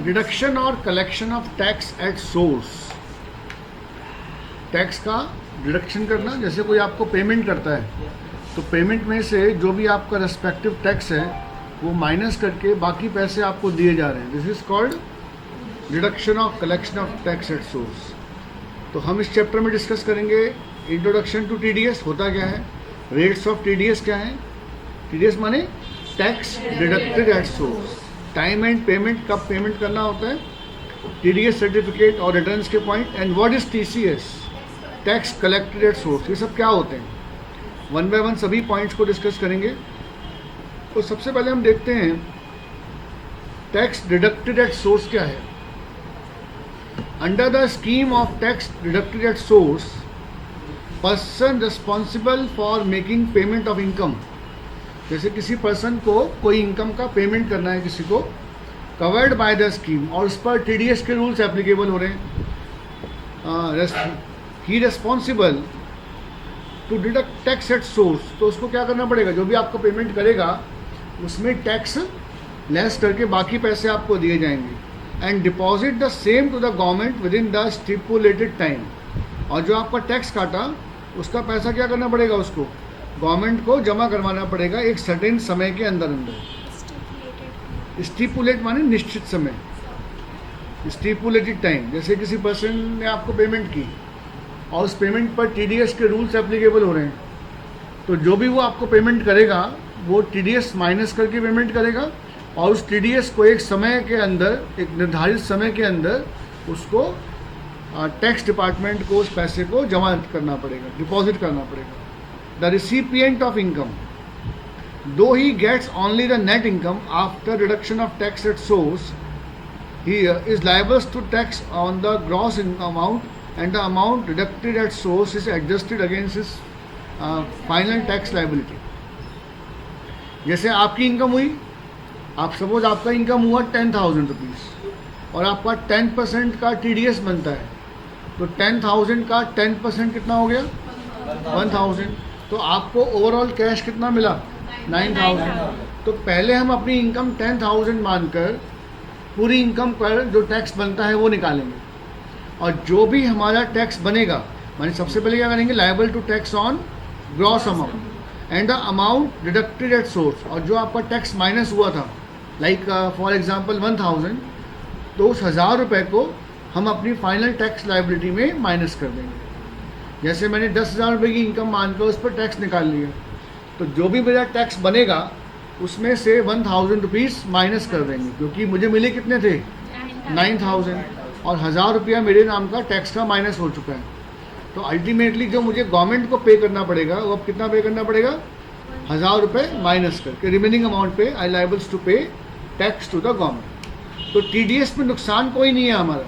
Deduction और collection of tax at source. Tax का deduction करना, जैसे कोई आपको पेमेंट करता है तो पेमेंट में से जो भी आपका रेस्पेक्टिव टैक्स है वो माइनस करके बाकी पैसे आपको दिए जा रहे हैं। This is called deduction of collection of tax at source. तो हम इस चैप्टर में डिस्कस करेंगे इंट्रोडक्शन टू टीडीएस होता क्या है, रेट्स ऑफ टीडीएस क्या है, टीडीएस माने tax deducted at source, time and payment, कब पेमेंट करना होता है, टीडीएस सर्टिफिकेट और रिटर्न्स के point, and what is TCS, tax collected at source. ये सब क्या होते हैं, वन बाय वन सभी पॉइंट्स को डिस्कस करेंगे। तो सबसे पहले हम देखते हैं टैक्स डिडक्टेड एट सोर्स क्या है। Under the scheme of tax deducted at source, person responsible for making payment of income, जैसे किसी पर्सन को कोई इनकम का पेमेंट करना है किसी को, कवर्ड बाय द स्कीम, और उस पर टीडीएस के रूल्स एप्लीकेबल हो रहे हैं, he responsible to deduct tax at source. तो उसको क्या करना पड़ेगा, जो भी आपको पेमेंट करेगा उसमें टैक्स लेस करके बाकी पैसे आपको दिए जाएंगे, and deposit the same to the government within the stipulated time. और जो आपका टैक्स काटा उसका पैसा क्या करना पड़ेगा, उसको गवर्नमेंट को जमा करवाना पड़ेगा एक सर्टेन समय के अंदर अंदर। स्टिपुलेट माने निश्चित समय, स्टिपुलेटेड टाइम। जैसे किसी पर्सन ने आपको पेमेंट की और उस पेमेंट पर टीडीएस के रूल्स एप्लीकेबल हो रहे हैं, तो जो भी वो आपको पेमेंट करेगा वो टीडीएस माइनस करके पेमेंट करेगा, और उस टीडीएस को एक समय के अंदर, एक निर्धारित समय के अंदर उसको टैक्स डिपार्टमेंट को उस पैसे को जमा करना पड़ेगा, डिपॉजिट करना पड़ेगा। The recipient of income, though he gets only the net income after reduction of tax at source, he is liables to tax on the gross amount, and the amount deducted at source is adjusted against his final tax liability। जैसे आपकी income हुई, आप suppose आपका income हुआ 10,000 rupees और आपका 10% का TDS बनता है, तो 10,000 का 10% कितना हो गया 1,000, तो आपको ओवरऑल कैश कितना मिला 9,000। तो पहले हम अपनी इनकम 10,000 मानकर पूरी इनकम पर जो टैक्स बनता है वो निकालेंगे, और जो भी हमारा टैक्स बनेगा, माने सबसे पहले क्या करेंगे, liable to tax on gross amount and the amount deducted at source. और जो आपका टैक्स माइनस हुआ था, लाइक फॉर एग्जांपल 1,000, तो उस 1,000 रुपये को हम अपनी फाइनल टैक्स लायबिलिटी में माइनस कर देंगे। जैसे मैंने 10,000 रुपये की इनकम मानकर उस पर टैक्स निकाल लिया, तो जो भी मेरा टैक्स बनेगा उसमें से 1,000 रुपीज़ माइनस कर देंगे, क्योंकि मुझे मिले कितने थे 9,000, और 1,000 रुपया मेरे नाम का टैक्स का माइनस हो चुका है। तो अल्टीमेटली जो मुझे गवर्नमेंट को पे करना पड़ेगा वो अब कितना पे करना पड़ेगा, 1,000 रुपये माइनस करके रिमेनिंग अमाउंट पे आई लायबल्स टू पे टैक्स टू द गवर्नमेंट। तो टीडीएस में नुकसान कोई नहीं है हमारा,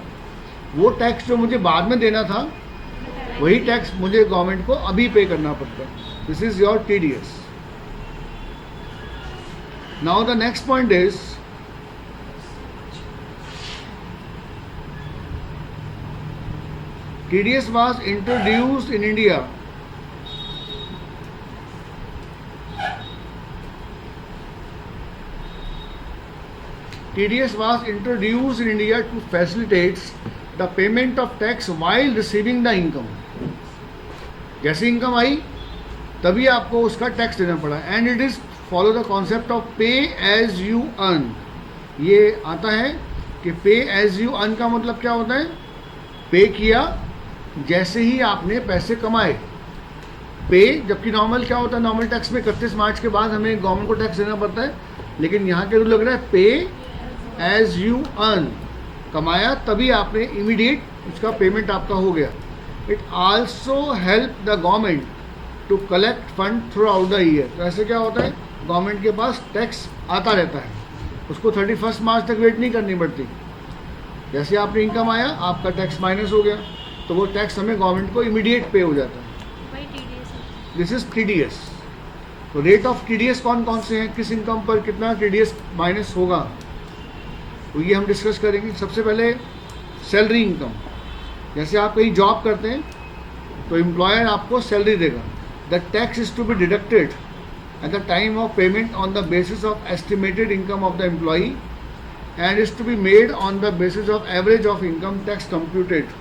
वो टैक्स जो मुझे बाद में देना था वही टैक्स मुझे गवर्नमेंट को अभी पे करना पड़ता है। This is your TDS. Now the next point is TDS was introduced in India TDS was introduced in India to facilitate the payment of tax while receiving the income। जैसे income आई तभी आपको उसका टैक्स देना पड़ा, and it is follow the concept of पे as you earn. ये आता है कि पे एज यू अर्न का मतलब क्या होता है, पे किया जैसे ही आपने पैसे कमाए, पे, जबकि नॉर्मल क्या होता है, नॉर्मल टैक्स में 31 मार्च के बाद हमें गवर्नमेंट को टैक्स देना पड़ता है, लेकिन यहाँ के रूल लग रहा है पे एज यू अर्न, कमाया तभी आपने इमीडिएट उसका पेमेंट आपका हो गया। It also help the government to collect fund throughout the year. तो ऐसे क्या होता है, गवर्नमेंट के पास टैक्स आता रहता है, उसको 31 मार्च तक वेट नहीं करनी पड़ती। जैसे आपने इनकम आया, आपका टैक्स माइनस हो गया, तो वो टैक्स हमें गवर्नमेंट को इमीडिएट पे हो जाता है। This is TDS. तो रेट ऑफ टीडीएस कौन कौन से हैं, किस इनकम पर कितना टीडीएस माइनस होगा, तो ये हम डिस्कस करेंगे। सबसे पहले सैलरी इनकम, जैसे आप कहीं जॉब करते हैं तो एम्प्लॉयर आपको सैलरी देगा, the tax is to be deducted at the time of payment on the basis of estimated income of the employee and is to be made on the basis of average of income tax computed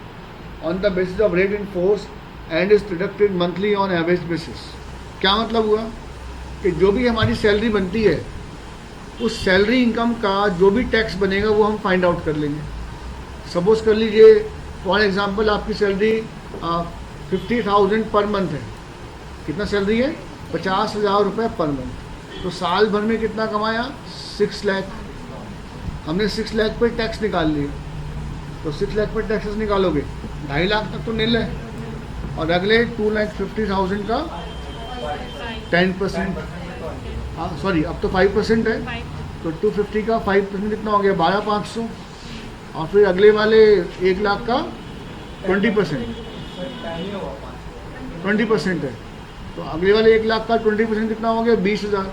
on the basis of rate in force and is deducted monthly on average basis. क्या मतलब हुआ कि जो भी हमारी salary बनती है उस सैलरी इनकम का जो भी टैक्स बनेगा वो हम फाइंड आउट कर लेंगे. सपोज कर लीजिए फॉर एग्जांपल आपकी सैलरी 50,000 पर मंथ है. कितना सैलरी है? 50,000 रुपये पर मंथ. तो साल भर में कितना कमाया? 6 लाख. हमने 6 लाख पे टैक्स निकाल लिया. तो 6 लाख पे टैक्सेस निकालोगे 2.5 लाख तक तो नील है, और अगले 2,50,000 का 10%, हाँ सॉरी अब तो 5% है, तो 250 का 5% कितना हो गया? 12,500. और फिर अगले वाले 1 लाख का 20% है, तो अगले वाले 1 लाख का 20% कितना हो गया? 20,000.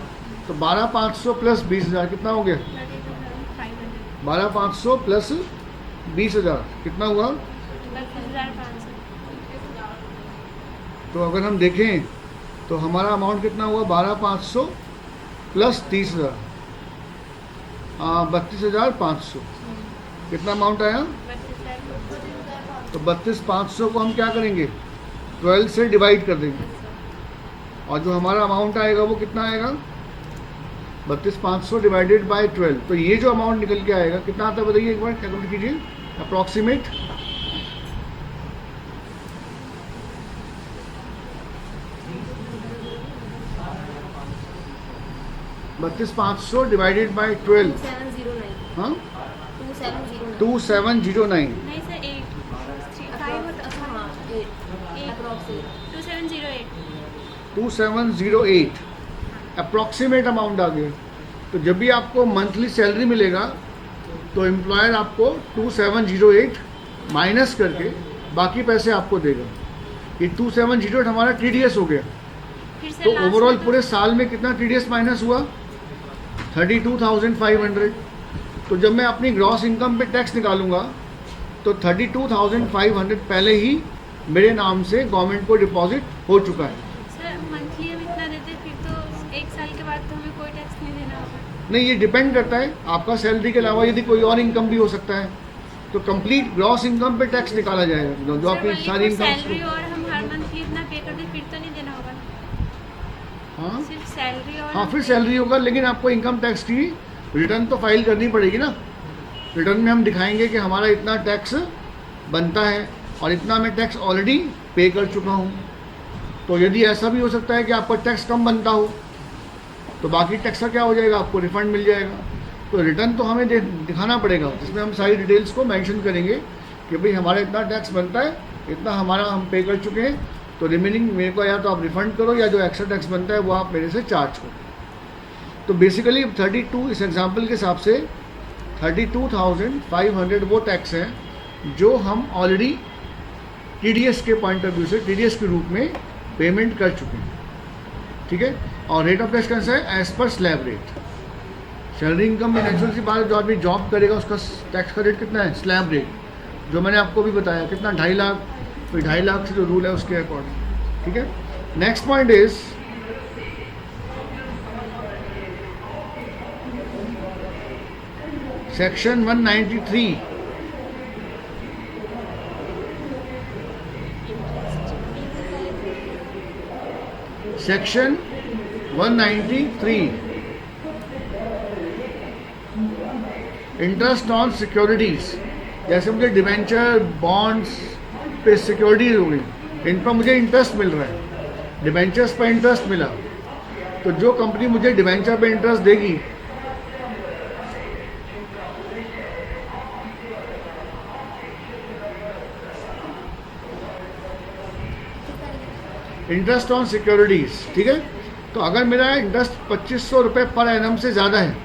तो 12,500 प्लस 20,000 कितना हो गया? 12,500 प्लस 20,000 कितना हुआ? 32,500. तो अगर हम देखें तो हमारा अमाउंट कितना हुआ? 12,500 प्लस 30,000, 32,500. कितना अमाउंट आया? 32,500. तो 32,500 को हम क्या करेंगे? 12 से डिवाइड कर देंगे, और जो हमारा अमाउंट आएगा वो कितना आएगा? 32,500 डिवाइडेड बाय 12. तो ये जो अमाउंट निकल के आएगा कितना आता है बताइए, एक बार कैलकुलेट कीजिए अप्रॉक्सीमेट. 32,500 divided by 12. 2709. हाँ 2709. 2709. नहीं सर 8 हाँ 8 अप्रॉक्सीमेट 2708. 2708 अप्रॉक्सीमेट अमाउंट आ गया. तो जब भी आपको मंथली सैलरी मिलेगा तो एम्प्लॉयर आपको 2708 माइनस करके बाकी पैसे आपको देगा. ये 2708 हमारा टीडीएस हो गया. फिर से तो last ओवरऑल में तो- पूरे साल में कितना टीडीएस माइनस हुआ? 32,500. तो जब मैं अपनी ग्रॉस इनकम पे टैक्स निकालूंगा तो 32,500 पहले ही मेरे नाम से गवर्नमेंट को डिपॉजिट हो चुका है. सर मंथली हम इतना देते फिर तो 1 साल के बाद तो हमें कोई टैक्स नहीं देना होगा. नहीं, ये डिपेंड करता है आपका सैलरी के अलावा यदि कोई और इनकम भी हो सकता है तो कंप्लीट ग्रॉस इनकम पे टैक्स निकाला जाएगा. जो आपकी सारी सैलरी इनकम, और हम हर मंथली इतना पे कर दे फिर तो नहीं देना होगा. हाँ सिर्फ सैलरी और हाँ फिर सैलरी होगा, लेकिन आपको इनकम टैक्स की रिटर्न तो फाइल करनी पड़ेगी ना. रिटर्न में हम दिखाएंगे कि हमारा इतना टैक्स बनता है और इतना मैं टैक्स ऑलरेडी पे कर चुका हूँ. तो यदि ऐसा भी हो सकता है कि आपका टैक्स कम बनता हो तो बाकी टैक्स का क्या हो जाएगा? आपको रिफंड मिल जाएगा. तो रिटर्न तो हमें दिखाना पड़ेगा, जिसमें हम सारी डिटेल्स को मेंशन करेंगे कि भाई हमारा इतना टैक्स बनता है, इतना हमारा हम पे कर चुके हैं, तो रिमेनिंग मेरे को या तो आप रिफंड करो या जो एक्स्ट्रा टैक्स बनता है वो आप मेरे से चार्ज करो. तो बेसिकली 32 इस एग्जांपल के हिसाब से 32,500 वो टैक्स हैं जो हम ऑलरेडी टीडीएस के पॉइंट ऑफ व्यू से टीडीएस के रूप में पेमेंट कर चुके हैं. ठीक है. और रेट ऑफ टैक्स कैसा है? As per slab rate. Salary income में नेचुरल सी बात है, जो आदमी जॉब करेगा उसका टैक्स का रेट कितना है? स्लैब रेट, जो मैंने आपको भी बताया कितना 2.5 लाख. फिर 2.5 लाख से जो रूल है उसके अकॉर्डिंग. ठीक है. Next point is section 193. Section 193 interest on securities. जैसे मुझे डिवेंचर बॉन्ड्स पे सिक्योरिटीज हो गई, इन पर मुझे इंटरेस्ट मिल रहा है, डिवेंचर्स पर इंटरेस्ट मिला, तो जो कंपनी मुझे डिवेंचर पे इंटरेस्ट देगी इंटरेस्ट ऑन सिक्योरिटीज. ठीक है. तो अगर मेरा इंटरेस्ट 2,500 रुपये पर एनम से ज़्यादा है,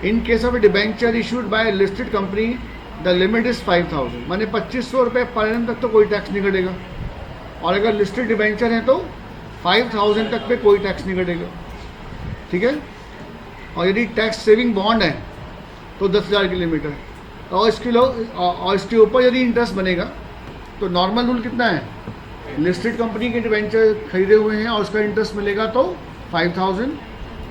इन case of debenture issued by listed company the limit is 5,000. माने 2,500 रुपये पर एनम तक तो कोई टैक्स नहीं कटेगा, और अगर लिस्टेड डिबेंचर है तो 5,000 तक पे कोई टैक्स नहीं कटेगा. ठीक है. और यदि टैक्स सेविंग बॉन्ड है तो 10,000 की लिमिट है, और इसके ऊपर यदि इंटरेस्ट बनेगा तो नॉर्मल रूल कितना है? लिस्टेड कंपनी के डिबेंचर खरीदे हुए हैं और उसका इंटरेस्ट मिलेगा तो 5,000,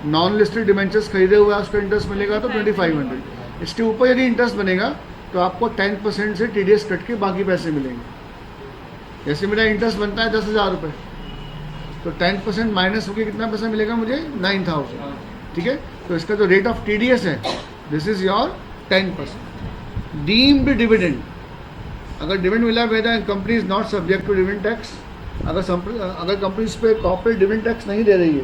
नॉन लिस्टेड डिबेंचर्स खरीदे हुए हैं उसका इंटरेस्ट मिलेगा तो 2,500. इसके ऊपर यदि इंटरेस्ट बनेगा तो आपको 10% से TDS कट के बाकी पैसे मिलेंगे। जैसे मेरा इंटरेस्ट बनता है 10,000 रुपये, तो 10% माइनस होकर कितना पैसा मिलेगा मुझे? 9,000। ठीक है, तो इसका जो रेट ऑफ TDS है, this is your 10%। Deemed dividend, अगर डिविडेंड मिला है company is not subject to dividend tax. अगर कंपनी इस पर कॉर्पोरेट डिविडेंड टैक्स नहीं दे रही है,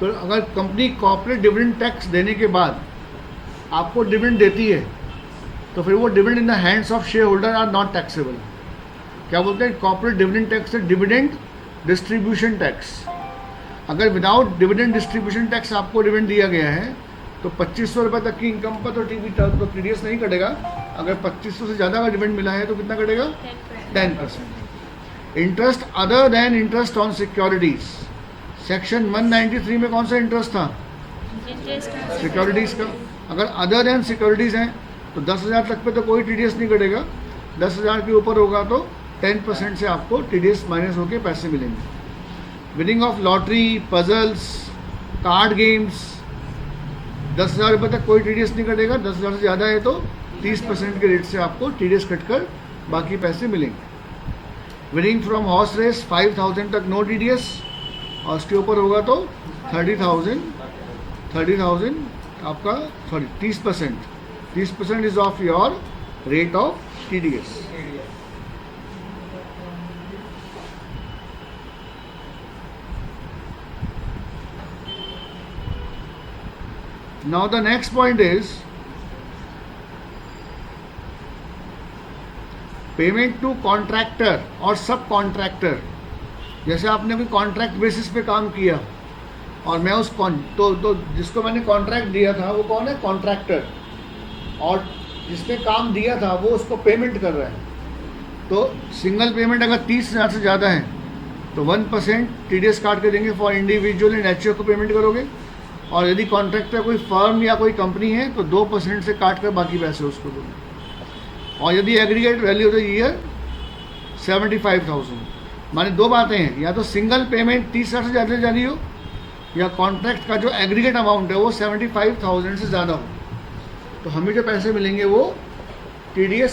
तो अगर कंपनी कॉर्पोरेट डिविडेंड टैक्स देने के बाद आपको डिविडेंड देती है, तो फिर वो dividend in the hands of share holder are not taxable. क्या बोलते हैं? कॉर्पोरेट डिविडेंड टैक्स है डिविडेंड डिस्ट्रीब्यूशन टैक्स। अगर विदाउट डिविडेंड डिस्ट्रीब्यूशन टैक्स आपको डिविडेंड दिया गया है, तो 2500 रुपये तक की इनकम पर तो TDS नहीं कटेगा। अगर 2500 से ज़्यादा का डिविडेंड मिला है तो कितना कटेगा? 10%। Interest other than interest on securities, section 193 में कौन सा इंटरेस्ट था? सिक्योरिटीज़ का। अगर अदर देन सिक्योरिटीज़ हैं तो 10,000 तक पे तो कोई TDS नहीं कटेगा। 10,000 के ऊपर होगा तो 10% से आपको TDS माइनस होके पैसे मिलेंगे। Winning of lottery, puzzles, card games, 10,000 रुपये तक कोई TDS नहीं कटेगा। 10,000 से ज़्यादा है तो 30% के रेट से आपको TDS कटकर बाकी पैसे मिलेंगे। विनिंग फ्रॉम हॉर्स रेस 5,000 तक नो TDS, और उसके ऊपर होगा तो 30,000 आपका 30% is of your rate of TDS। Now the next point is payment to contractor और सब कॉन्ट्रैक्टर। जैसे आपने कोई कॉन्ट्रैक्ट बेसिस पे काम किया और मैं उस तो जिसको मैंने कॉन्ट्रैक्ट दिया था वो कौन है? कॉन्ट्रैक्टर। और जिसने काम दिया था वो उसको पेमेंट कर रहा है। तो सिंगल पेमेंट अगर 30,000 से ज़्यादा है तो 1% TDS काट के देंगे फॉर इंडिविजुअल एंड HUF को पेमेंट करोगे। और यदि कॉन्ट्रैक्टर कोई फर्म या कोई कंपनी है तो 2% से काट कर बाकी पैसे उसको दोगे। और यदि aggregate value of the year 75,000, माने दो बातें हैं, या तो सिंगल पेमेंट 30,000 से ज़्यादा जा रही हो, या कॉन्ट्रैक्ट का जो एग्रीगेट अमाउंट है वो 75,000 से ज़्यादा हो, तो हमें जो पैसे मिलेंगे वो TDS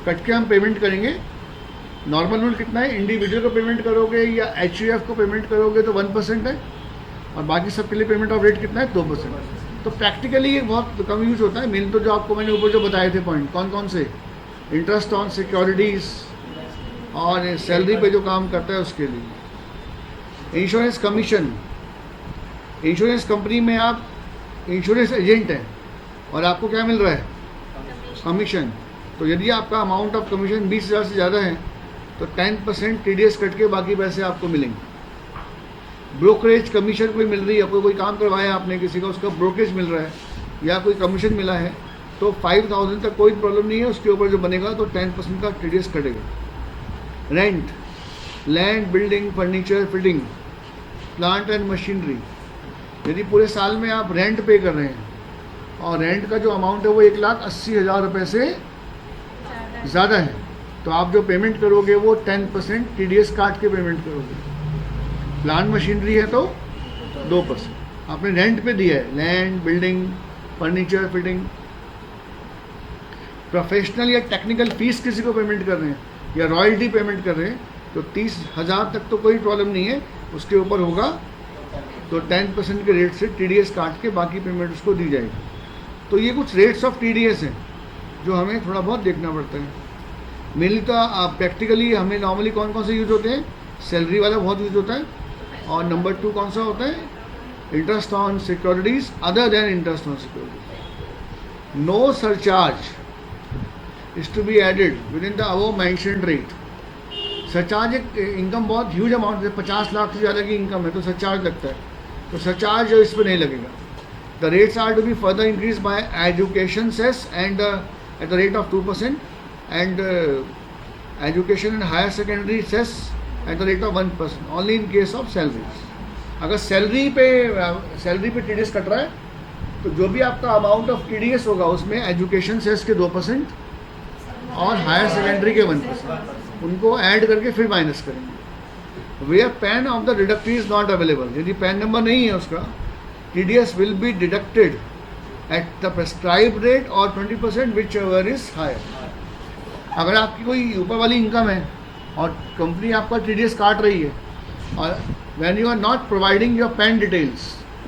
कट के हम पेमेंट करेंगे। नॉर्मल रूल कितना है? इंडिविजुअल को पेमेंट करोगे या HUF को पेमेंट करोगे तो 1% है, और बाकी सब के लिए पेमेंट ऑफ रेट कितना है? 2%। तो प्रैक्टिकली ये बहुत कम यूज होता है। मेन तो जो आपको मैंने ऊपर जो बताए थे पॉइंट, कौन कौन से? इंटरेस्ट ऑन सिक्योरिटीज़ और सैलरी पे जो काम करता है उसके लिए। इंश्योरेंस कमीशन, इंश्योरेंस कंपनी में आप इंश्योरेंस एजेंट हैं और आपको क्या मिल रहा है? कमीशन। तो यदि आपका अमाउंट ऑफ कमीशन 20,000 से ज़्यादा है तो 10% TDS कट के बाकी पैसे आपको मिलेंगे। ब्रोकरेज कमीशन कोई मिल रही है, कोई काम करवाया आपने किसी का, उसका ब्रोकरेज मिल रहा है या कोई कमीशन मिला है, तो 5,000 तक कोई प्रॉब्लम नहीं है। उसके ऊपर जो बनेगा तो 10% का TDS कटेगा। Rent, land, building, furniture, fitting, plant and machinery, यदि पूरे साल में आप रेंट पे कर रहे हैं और रेंट का जो अमाउंट है वो 1,80,000 रुपये से ज़्यादा है, तो आप जो पेमेंट करोगे वो 10% TDS काट के पेमेंट करोगे। प्लांट मशीनरी है तो 2% आपने रेंट पे दिया है, land, building, furniture, fitting. Professional या टेक्निकल फीस किसी को पेमेंट कर रहे हैं या रॉयल्टी पेमेंट कर रहे हैं तो 30,000 तक तो कोई प्रॉब्लम नहीं है। उसके ऊपर होगा तो 10% के रेट से TDS काट के बाकी पेमेंट उसको दी जाएगी। तो ये कुछ रेट्स ऑफ TDS हैं जो हमें थोड़ा बहुत देखना पड़ता है। मेनली तो प्रैक्टिकली हमें नॉर्मली कौन कौन से यूज़ होते हैं? सैलरी वाला बहुत यूज़ होता है, और नंबर 2 कौन सा होता है? Interest on securities other than interest on securities. No surcharge is to be added within the above mentioned rate। Surcharge एक इनकम बहुत ह्यूज अमाउंट है, 50 लाख से ज़्यादा की इनकम है तो सरचार्ज लगता है, तो सरचार्ज इस पर नहीं लगेगा। The rates are to be further increase by education cess and at the rate of 2% and education and higher secondary cess at the rate of 1% only in case of salaries. अगर salary पे TDS कट रहा है तो जो भी आपका amount of TDS होगा उसमें एजुकेशन सेस के 2% और हायर सेकेंडरी के 1% उनको ऐड करके फिर माइनस करेंगे। Where PAN of the deductee is not available, यदि पैन नंबर नहीं है उसका, TDS will be deducted at the prescribe rate और 20% विच एवर इज हायर। अगर आपकी कोई ऊपर वाली इनकम है और कंपनी आपका TDS काट रही है और when you are not providing your PAN details,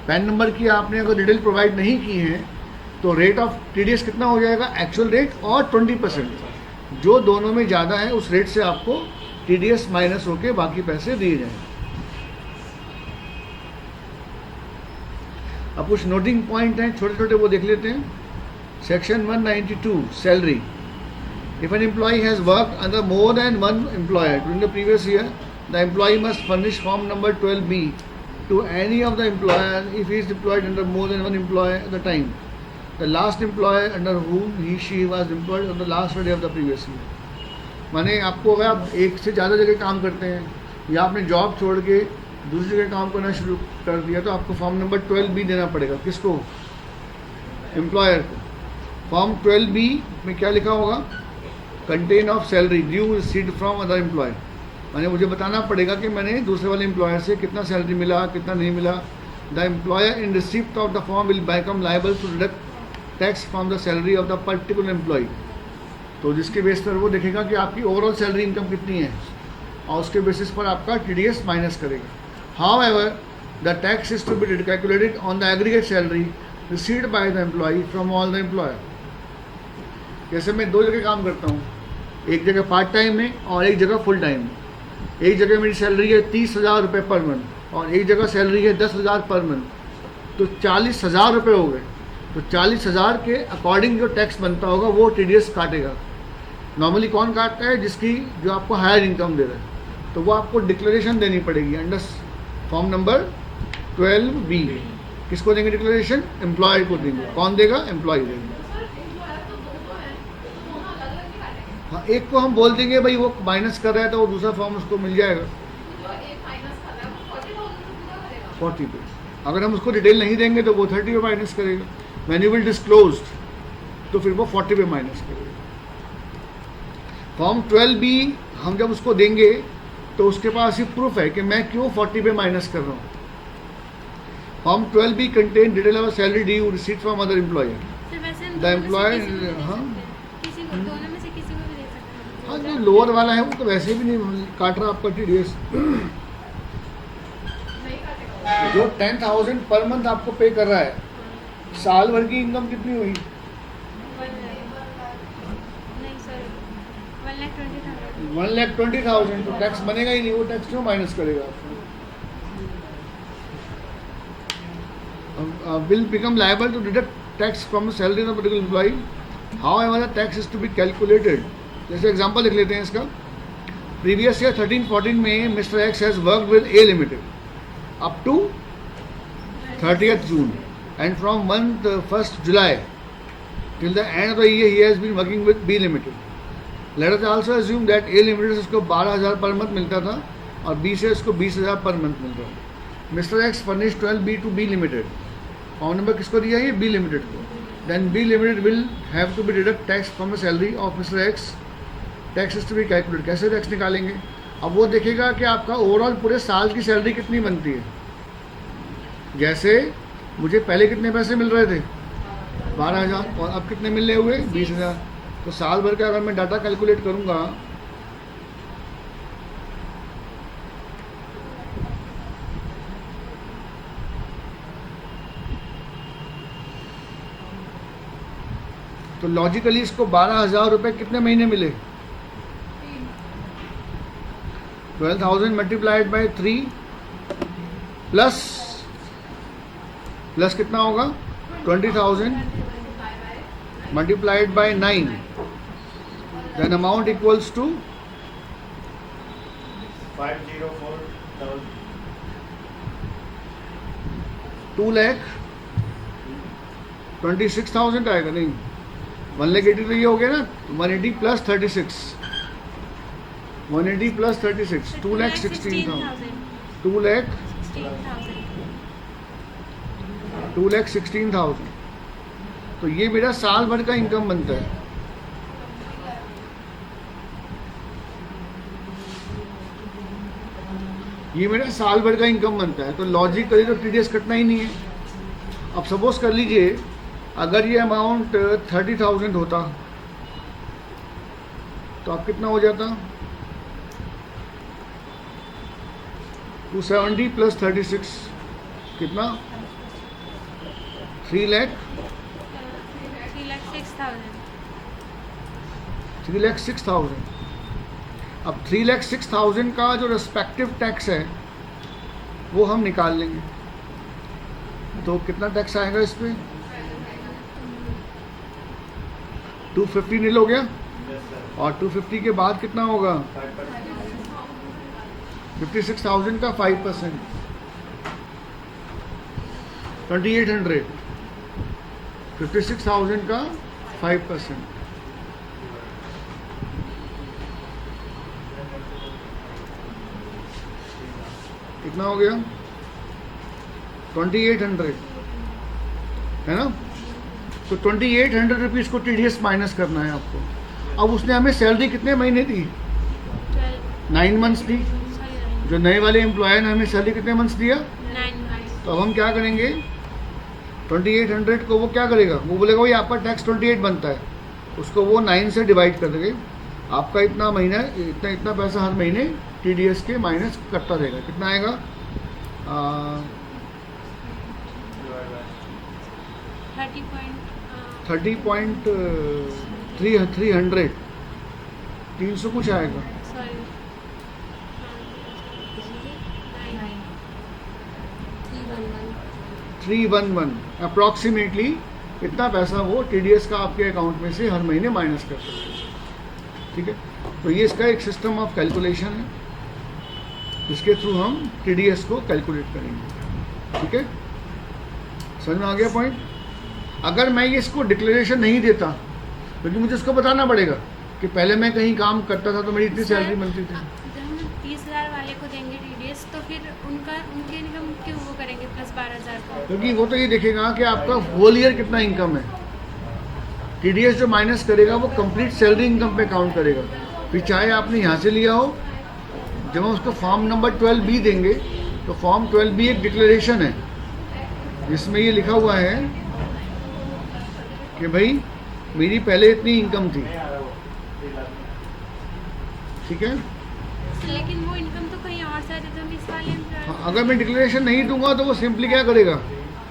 PAN number की आपने अगर डिटेल प्रोवाइड नहीं की है तो रेट ऑफ TDS कितना हो जाएगा, एक्चुअल रेट और 20%, जो दोनों में ज़्यादा है उस रेट से आपको TDS माइनस होके बाकी पैसे दिए जाएंगे। अब कुछ नोटिंग पॉइंट हैं छोटे छोटे, वो देख लेते हैं। Section 192 salary. If an employee has worked under more than one employer during the previous year, the employee must furnish form number 12B to any of the employer if he is employed under more than one employer at the time. The last employer under whom she was employed on the last day of the previous year. माने आपको अगर आप एक से ज़्यादा जगह काम करते हैं या आपने जॉब छोड़ के दूसरी जगह काम करना शुरू कर दिया तो आपको फॉर्म नंबर 12B देना पड़ेगा। किसको? एम्प्लॉयर को। फॉर्म 12B में क्या लिखा होगा? Content of salary due received from other employ. मैंने मुझे बताना पड़ेगा कि मैंने दूसरे वाले एम्प्लॉयर से कितना सैलरी मिला, कितना नहीं मिला। The employer in receipt of the form will become liable to deduct tax from the salary of the particular employ. तो जिसके बेस पर वो देखेगा कि आपकी ओवरऑल सैलरी इनकम कितनी है और उसके बेसिस पर आपका TDS माइनस करेगा। However the tax is to be calculated on the aggregate salary received by the employ from all the employer. जैसे मैं दो जगह काम करता हूँ, एक जगह पार्ट टाइम में और एक जगह फुल टाइम में। एक जगह मेरी सैलरी है 30,000 रुपये पर मंथ और एक जगह सैलरी है 10,000 पर मंथ, तो 40,000 रुपये हो गए। तो 40,000 के अकॉर्डिंग जो टैक्स बनता होगा वो TDS काटेगा। नॉर्मली कौन काटता है? जिसकी जो आपको हायर इनकम दे रहा है, तो वो आपको डिक्लेरेशन देनी पड़ेगी अंडर फॉर्म नंबर 12B। किसको देंगे डिक्लेरेशन? एम्प्लॉय को देंगे। कौन देगा? एम्प्लॉय देंगे। हाँ, एक को हम बोल देंगे भाई वो माइनस कर रहा है तो वो दूसरा फॉर्म उसको मिल जाएगा 40 पे। अगर हम उसको डिटेल नहीं देंगे तो वो 30 पे माइनस करेगा। व्हेन यू विल डिस्क्लोज तो फिर वो 40 पे माइनस करेगा। फॉर्म 12B हम जब उसको देंगे तो उसके पास ये प्रूफ है कि मैं क्यों 40 पे माइनस कर रहा हूँ। Form 12B contain detail of salary due received from other employer. The employer हाँ, जो लोअर वाला है वो तो वैसे भी नहीं काट रहा आपका TDS। जो 10,000 पर मंथ आपको पे कर रहा है, साल भर की इनकम कितनी हुई? 1,20,000। तो टैक्स बनेगा ही नहीं, वो टैक्स क्यों माइनस करेगा? Will become liable to deduct tax from salary of particular employ. However the tax is to be calculated. जैसे एग्जांपल लिख लेते हैं इसका। प्रीवियस ईयर 13-14 में mister X has worked with A limited up to 30th June and from 1st July till the end of the year he has been working with B limited. Let us also assume that A limited से उसको 12,000 पर month मिलता था और B से उसको 20,000 पर month मिलता था। Mister X furnish 12B to B limited. Form number किसको दिया? ये B लिमिटेड को। Then B limited will have to be deduct tax from the salary of mister X. Tax is to be calculate. कैसे tax निकालेंगे? अब वो देखेगा कि आपका ओवरऑल पूरे साल की सैलरी कितनी बनती है। जैसे मुझे पहले कितने पैसे मिल रहे थे? 12,000 और अब कितने मिल रहे हुए? 20,000। तो साल भर का अगर मैं डाटा कैलकुलेट करूँगा तो लॉजिकली इसको 12,000 रुपये कितने महीने मिले? 12,000 मल्टीप्लाइड बाई 3 प्लस कितना होगा? 20,000 multiplied by 9 then amount equals to 504,000 2,26,000 आएगा। नहीं 1,80,000 तो ये हो गया ना। 180 प्लस 36 180 प्लस 36 2,16,000 2,16,000। तो ये मेरा साल भर का इनकम बनता है। ये मेरा साल भर का इनकम बनता है। तो लॉजिकली तो TDS कटना ही नहीं है। अब सपोज कर लीजिए अगर ये अमाउंट 30,000 होता तो आप कितना हो जाता? 270 प्लस 36 कितना? 3,06,000। 3,06,000। अब 3,06,000 का जो रेस्पेक्टिव टैक्स है वो हम निकाल लेंगे। तो कितना टैक्स आएगा इस पे? 250 नील हो गया। Yes, sir. और 250 के बाद कितना होगा? 56,000 का 5%, 2,800। 56,000 का 5%, कितना हो गया? 2,800 है ना। तो 2,800 रुपीज़ को TDS माइनस करना है आपको। अब उसने हमें सैलरी कितने महीने दी? 9 मंथ्स दी। जो नए वाले एम्प्लॉयर ने हमें सैलरी कितने मंथ्स दिया? 9 months। तो अब हम क्या करेंगे? 2,800 को वो क्या करेगा? वो बोलेगा भाई आपका टैक्स 28 बनता है, उसको वो 9 से डिवाइड कर देंगे। आपका इतना महीना इतना इतना पैसा हर महीने TDS के माइनस करता रहेगा। कितना आएगा? 30.300 300 कुछ आएगा। 311 अप्रॉक्सीमेटली इतना पैसा वो TDS का आपके अकाउंट में से हर महीने माइनस कर सकते हैं। ठीक है, तो ये इसका एक सिस्टम ऑफ कैलकुलेशन है जिसके थ्रू हम TDS को कैलकुलेट करेंगे। ठीक है, समझ में आ गया पॉइंट? अगर मैं ये इसको डिक्लेरेशन नहीं देता, क्योंकि मुझे इसको बताना पड़ेगा कि पहले मैं कहीं काम करता था तो मेरी इतनी सैलरी मिलती थी। जब हम 30,000 वाले को देंगे TDS, तो फिर उनके इनकम क्यों वो करेंगे प्लस 12,000 का? क्योंकि वो तो ये देखेगा कि आपका होल ईयर कितना इनकम है। TDS जो माइनस करेगा वो कंप्लीट सैलरी इनकम पे काउंट करेगा। फिर चाहे आपने यहाँ से लिया हो, जब हम उसको फॉर्म नंबर 12B देंगे तो फॉर्म 12B एक डिक्लेरेशन है जिसमें ये लिखा हुआ है कि भाई मेरी पहले इतनी इनकम थी। ठीक है, लेकिन वो इनकम तो कहीं और से आती है, तो हम इस वाले employer अगर मैं डिक्लेरेशन नहीं दूंगा तो वो सिंपली क्या करेगा?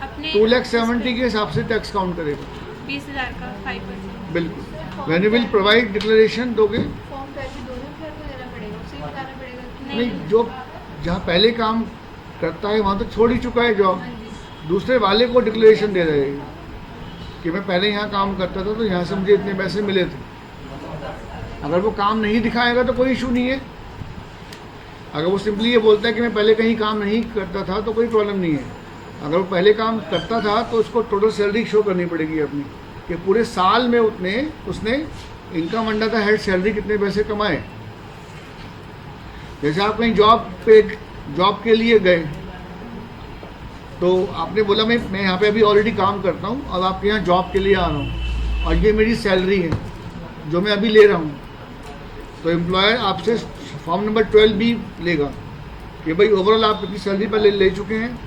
अपने 2,70,000 के हिसाब से टैक्स काउंट करेगा। 20,000 का 5%। बिल्कुल, when you will provide declaration दोगे। फॉर्म पहले दोनों एम्प्लॉयर को देना पड़ेगा, उसे ही बताना पड़ेगा कि नहीं, जो जहाँ पहले काम करता है वहाँ तो छोड़ ही चुका है जॉब, दूसरे वाले को डिक्लेरेशन दे रहे हैं कि मैं पहले यहाँ काम करता था तो यहाँ से मुझे इतने पैसे मिले थे। अगर वो काम नहीं दिखाएगा तो कोई इशू नहीं है। अगर वो सिंपली ये बोलता है कि मैं पहले कहीं काम नहीं करता था तो कोई प्रॉब्लम नहीं है। अगर वो पहले काम करता था तो उसको टोटल सैलरी शो करनी पड़ेगी अपनी, कि पूरे साल में उसने income under the head salary कितने पैसे कमाए। जैसे आप कहीं जॉब के लिए गए तो आपने बोला मैं यहाँ पे अभी ऑलरेडी काम करता हूँ और आपके यहाँ जॉब के लिए आ रहा हूँ और ये मेरी सैलरी है जो मैं अभी ले रहा हूँ। तो एम्प्लॉयर आपसे फॉर्म नंबर 12B लेगा कि भाई ओवरऑल आप इतनी सैलरी पहले ले चुके हैं,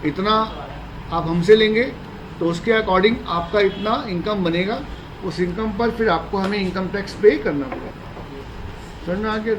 इतना आप हमसे लेंगे, तो उसके अकॉर्डिंग आपका इतना इनकम बनेगा। उस इनकम पर फिर आपको हमें इनकम टैक्स पे करना पड़ेगा। समझ में आ गया?